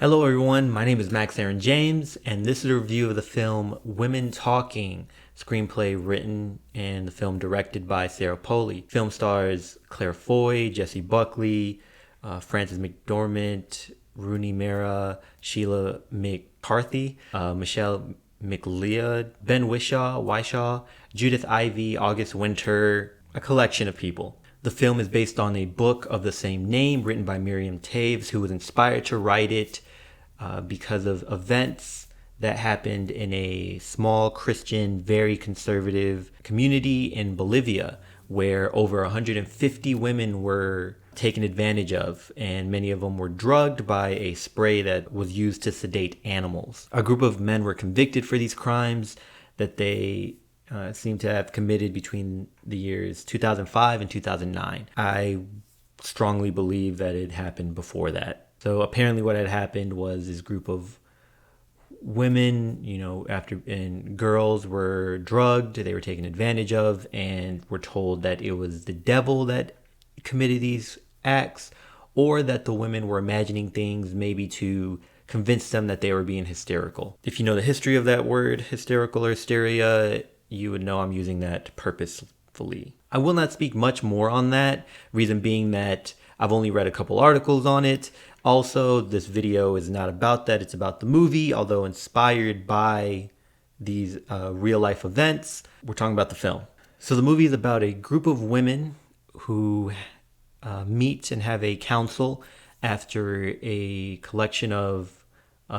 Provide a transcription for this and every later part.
Hello everyone, my name is Aaron James, and this is a review of the film Women Talking, screenplay written and the film directed by Sarah Polley. Film stars Claire Foy, Jessie Buckley, Frances McDormand, Rooney Mara, Sheila McCarthy, Michelle McLeod, Ben Whishaw, Judith Ivey, August Winter, a collection of people. The film is based on a book of the same name written by Miriam Toews, who was inspired to write it because of events that happened in a small Christian, very conservative community in Bolivia, where over 150 women were taken advantage of, and many of them were drugged by a spray that was used to sedate animals. A group of men were convicted for these crimes that they seem to have committed between the years 2005 and 2009. I strongly believe that it happened before that. So apparently what had happened was this group of women, and girls were drugged, they were taken advantage of, and were told that it was the devil that committed these acts, or that the women were imagining things maybe to convince them that they were being hysterical. If you know the history of that word, hysterical or hysteria, you would know I'm using that purposefully. I will not speak much more on that, reason being that I've only read a couple articles on it. Also, this video is not about that. It's about the movie, although inspired by these real life events. We're talking about the film. So the movie is about a group of women who meet and have a council after a collection of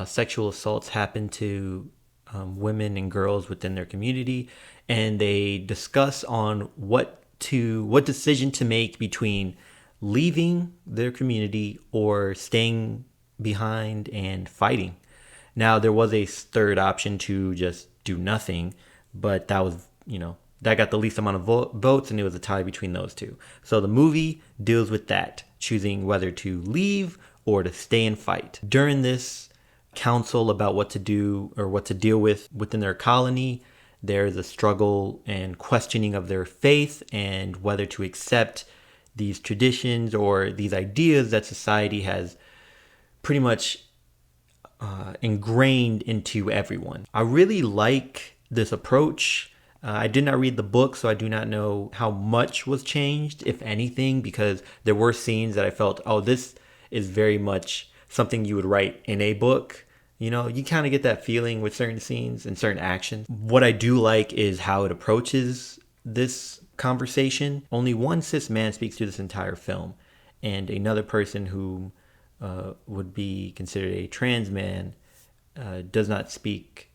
sexual assaults happen to women and girls within their community, and they discuss on what decision to make between leaving their community or staying behind and fighting. Now, there was a third option to just do nothing, but that was, that got the least amount of votes, and it was a tie between those two. So the movie deals with that, choosing whether to leave or to stay and fight. During this council about what to do or what to deal with within their colony, there's a struggle and questioning of their faith and whether to accept these traditions or these ideas that society has pretty much ingrained into everyone. I really like this approach. I did not read the book, so I do not know how much was changed, if anything, because there were scenes that I felt, this is very much something you would write in a book. You kind of get that feeling with certain scenes and certain actions. What I do like is how it approaches this conversation. Only one cis man speaks through this entire film, and another person who would be considered a trans man does not speak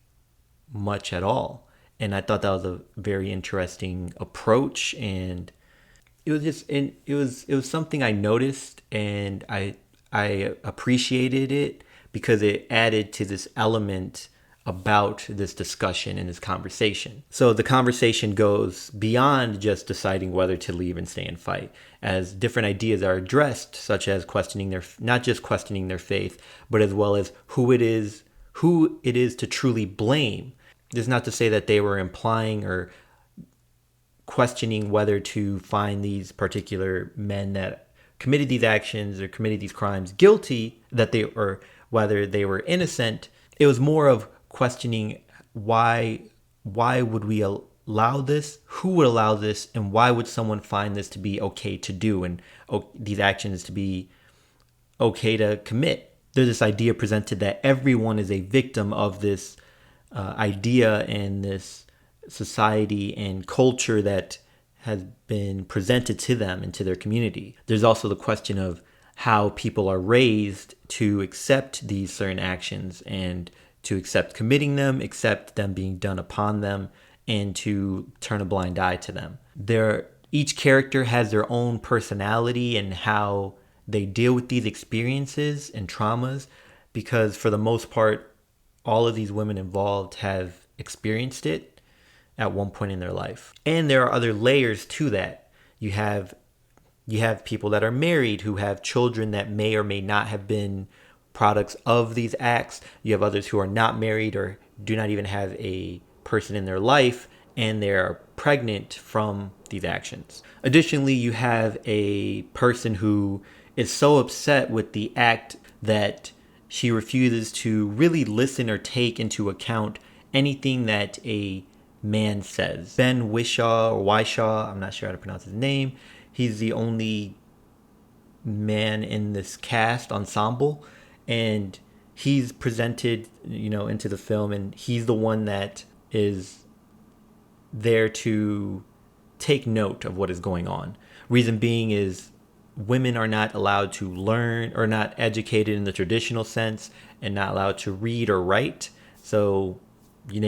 much at all. And I thought that was a very interesting approach, and it was something I noticed, and I appreciated it because it added to this element about this discussion and this conversation. So the conversation goes beyond just deciding whether to leave and stay and fight, as different ideas are addressed, such as not just questioning their faith, but as well as who it is to truly blame. This is not to say that they were implying or questioning whether to find these particular men that committed these actions or committed these crimes guilty, or whether they were innocent. It was more of questioning why would we allow this, who would allow this, and why would someone find this to be okay to do and these actions to be okay to commit. There's this idea presented that everyone is a victim of this idea and this society and culture that has been presented to them and to their community. There's also the question of how people are raised to accept these certain actions and to accept committing them, accept them being done upon them, and to turn a blind eye to them. Each character has their own personality and how they deal with these experiences and traumas, because for the most part, all of these women involved have experienced it at one point in their life. And there are other layers to that. You have people that are married who have children that may or may not have been products of these acts. You have others who are not married or do not even have a person in their life, and they're pregnant from these actions. Additionally, you have a person who is so upset with the act that she refuses to really listen or take into account anything that a man says. Ben Wishaw or Wyshaw, I'm not sure how to pronounce his name. He's the only man in this cast ensemble, and he's presented, into the film, and he's the one that is there to take note of what is going on. Reason being is women are not allowed to learn, or not educated in the traditional sense, and not allowed to read or write. So the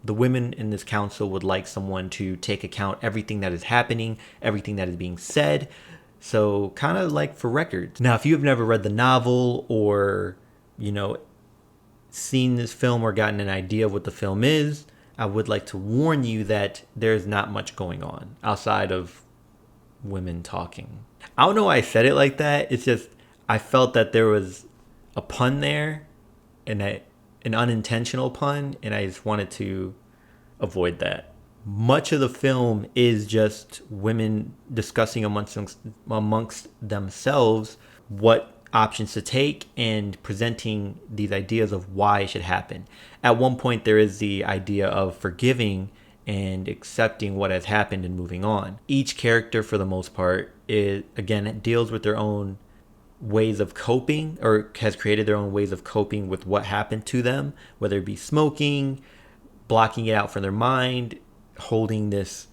women in this council would like someone to take account everything that is happening, everything that is being said. So kind of like for records. Now, if you've never read the novel, or, seen this film or gotten an idea of what the film is, I would like to warn you that there's not much going on outside of women talking. I don't know why I said it like that. It's just, I felt that there was a pun there, and an unintentional pun, and I just wanted to avoid that. Much of the film is just women discussing amongst themselves what options to take, and presenting these ideas of why it should happen. At one point, there is the idea of forgiving and accepting what has happened and moving on. Each character, for the most part, it deals with their own ways of coping, or has created their own ways of coping with what happened to them, whether it be smoking, blocking it out from their mind, holding this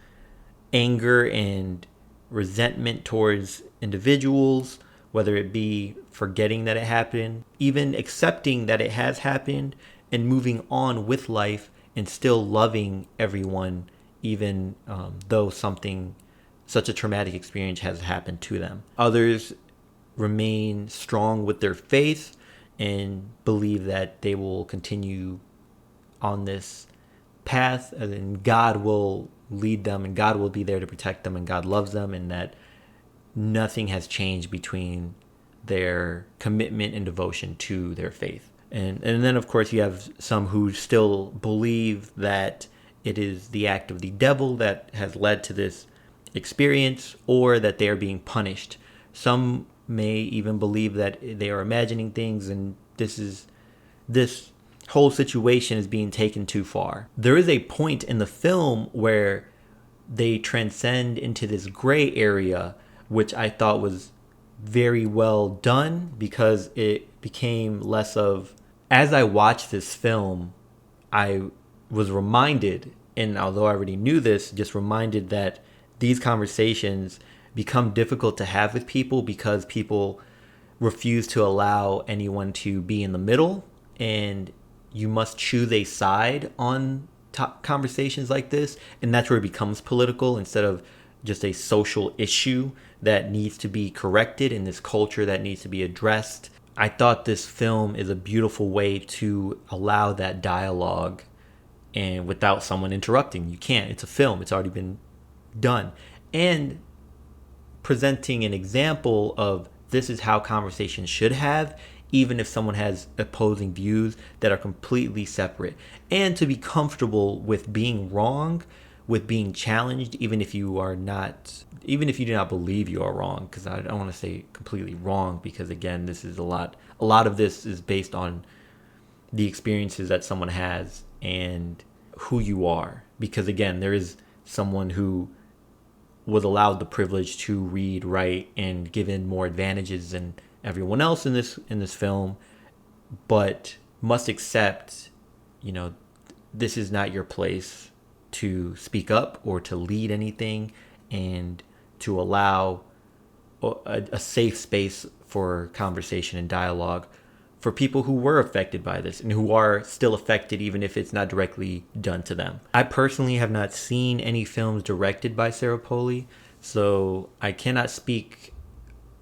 anger and resentment towards individuals, whether it be forgetting that it happened, even accepting that it has happened and moving on with life and still loving everyone, even though such a traumatic experience has happened to them. Others remain strong with their faith and believe that they will continue on this path, and God will lead them, and God will be there to protect them, and God loves them, and that nothing has changed between their commitment and devotion to their faith. And then, of course, you have some who still believe that it is the act of the devil that has led to this experience, or that they are being punished. Some may even believe that they are imagining things, and this whole situation is being taken too far. There is a point in the film where they transcend into this gray area, which I thought was very well done, because it became less of, as I watched this film, I was reminded, and although I already knew this, just reminded that these conversations become difficult to have with people, because people refuse to allow anyone to be in the middle, and you must choose a side on conversations like this, and that's where it becomes political instead of just a social issue that needs to be corrected in this culture that needs to be addressed. I thought this film is a beautiful way to allow that dialogue, and without someone interrupting. You can't. It's a film. It's already been done. And presenting an example of this is how conversations should have, even if someone has opposing views that are completely separate. And to be comfortable with being wrong, with being challenged, even if you do not believe you are wrong, because I don't want to say completely wrong, because again, this is a lot of this is based on the experiences that someone has and who you are. Because again, there is someone who was allowed the privilege to read, write, and given more advantages than everyone else in this film, but must accept, this is not your place to speak up or to lead anything, and to allow a safe space for conversation and dialogue for people who were affected by this and who are still affected, even if it's not directly done to them. I personally have not seen any films directed by Sarah Polley, so I cannot speak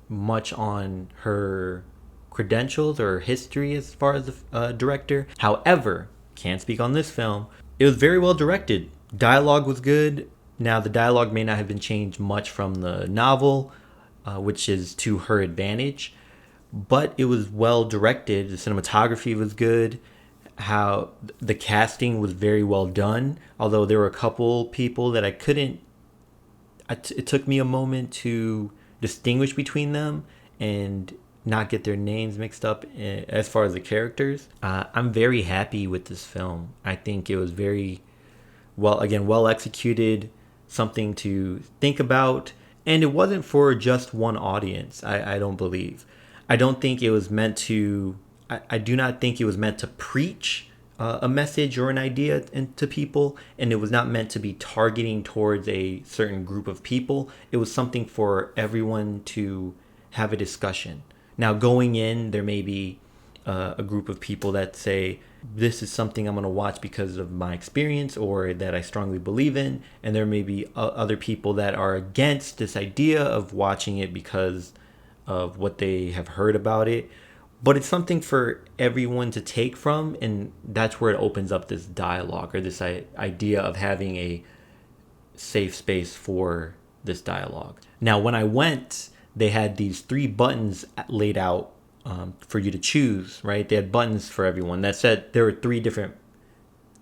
much on her credentials or history as far as a director. However, can't speak on this film. It was very well directed. Dialogue was good. Now, the dialogue may not have been changed much from the novel, which is to her advantage, but it was well directed. The cinematography was good. How the casting was very well done, although there were a couple people that it took me a moment to distinguish between them, and not get their names mixed up as far as the characters. I'm very happy with this film. I think it was very well executed, something to think about, and it wasn't for just one audience. I don't believe. I don't think it was meant to. I do not think it was meant to preach a message or an idea to people, and it was not meant to be targeting towards a certain group of people. It was something for everyone to have a discussion. Now, going in, there may be a group of people that say, this is something I'm going to watch because of my experience or that I strongly believe in. And there may be other people that are against this idea of watching it because of what they have heard about it. But it's something for everyone to take from. And that's where it opens up this dialogue or this idea of having a safe space for this dialogue. Now, when I went, they had these 3 buttons laid out for you to choose, right? They had buttons for everyone that said there were 3 different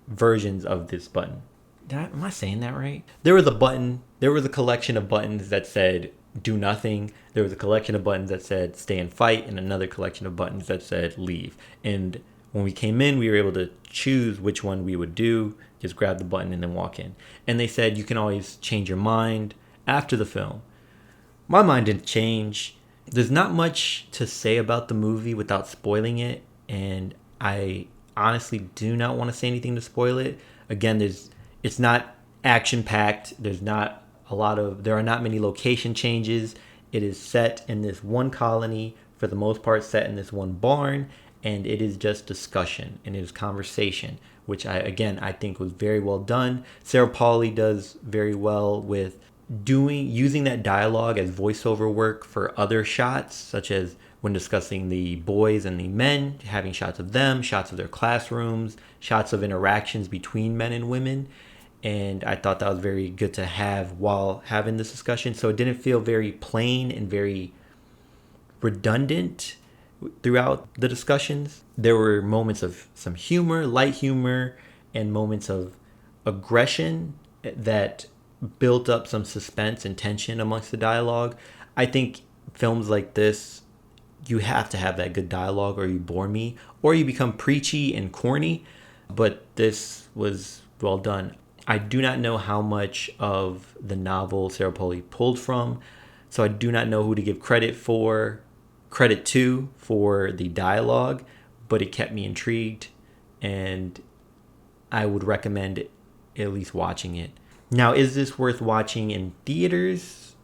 versions of this button. Am I saying that right? There was a collection of buttons that said do nothing. There was a collection of buttons that said stay and fight, and another collection of buttons that said leave. And when we came in, we were able to choose which one we would do, just grab the button and then walk in. And they said you can always change your mind after the film. My mind didn't change. There's not much to say about the movie without spoiling it, and I honestly do not want to say anything to spoil it. Again, it's not action-packed. There are not many location changes. It is set in this one colony, for the most part set in this one barn, and it is just discussion and it is conversation, which I think was very well done. Sarah Polley does very well with using that dialogue as voiceover work for other shots, such as when discussing the boys and the men, having shots of them, shots of their classrooms, shots of interactions between men and women. And I thought that was very good to have while having this discussion. So it didn't feel very plain and very redundant throughout the discussions. There were moments of some humor, light humor, and moments of aggression that built up some suspense and tension amongst the dialogue. I think films like this, you have to have that good dialogue or you bore me or you become preachy and corny. But this was well done. I do not know how much of the novel Sarah Polley pulled from, so I do not know who to give credit to for the dialogue, but it kept me intrigued and I would recommend at least watching it. Now, is this worth watching in theaters?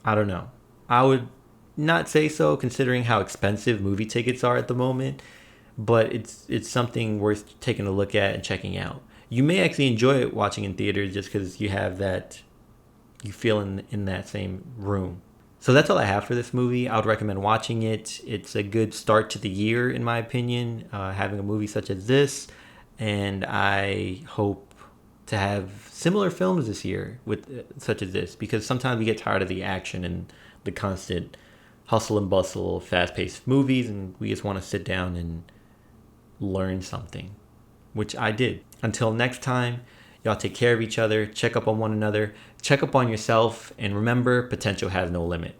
I don't know. I would not say so, considering how expensive movie tickets are at the moment, but it's something worth taking a look at and checking out. You may actually enjoy it watching in theaters just because you have that, you feel in that same room. So that's all I have for this movie. I would recommend watching it. It's a good start to the year, in my opinion, having a movie such as this. And I hope to have similar films this year with such as this, because sometimes we get tired of the action and the constant hustle and bustle, fast-paced movies, and we just want to sit down and learn something, which I did. Until next time, y'all take care of each other, check up on one another, check up on yourself, and remember, potential has no limit.